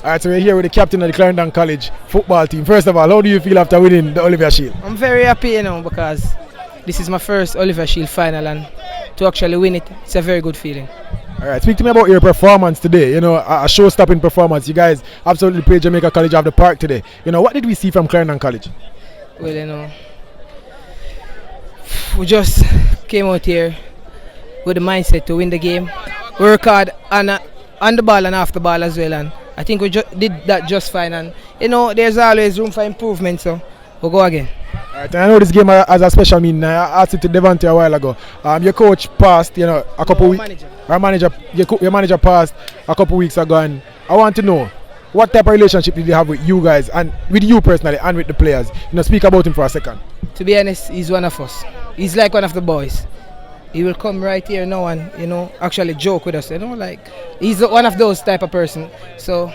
Alright, so we're here with the captain of the Clarendon College football team. First of all, how do you feel after winning the Olivier Shield? I'm very happy, because this is my first Olivier Shield final, and to actually win it, it's a very good feeling. Alright, speak to me about your performance today. A show-stopping performance. You guys absolutely played Jamaica College off the park today. What did we see from Clarendon College? Well, we just came out here with the mindset to win the game, work hard on the ball and off the ball as well, and I think we did that just fine. And there's always room for improvement, so we'll go again. Alright, I know this game has a special meaning. I asked it to Devante a while ago. Your coach passed, a couple weeks. Your manager passed a couple weeks ago, and I want to know what type of relationship did he have with you guys and with you personally and with the players. Speak about him for a second. To be honest, he's one of us. He's like one of the boys. He will come right here now and actually joke with us. He's one of those type of person. So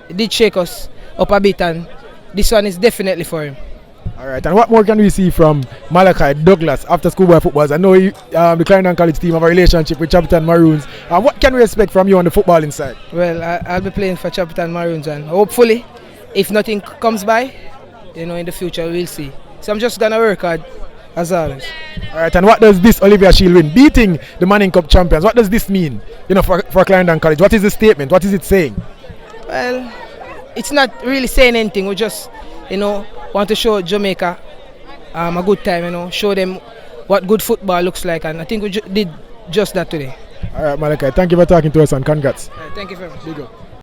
it did shake us up a bit, and this one is definitely for him. Alright, and what more can we see from MALACHI, Douglas after schoolboy footballs? I know the Clarendon College team have a relationship with Chapter Maroons. What can we expect from you on the footballing side? Well, I'll be playing for Chapter Maroons, and hopefully, if nothing comes by, in the future we'll see. So I'm just gonna work hard as always. Alright, and what does this Olivier Shield win, beating the MANNIE Cup champions, what does this mean, for Clarendon College? What is the statement? What is it saying? Well, it's not really saying anything. We just, want to show Jamaica a good time, show them what good football looks like, and I think we did just that today. Alright, MALACHI, thank you for talking to us, and congrats. Thank you very much. Big up.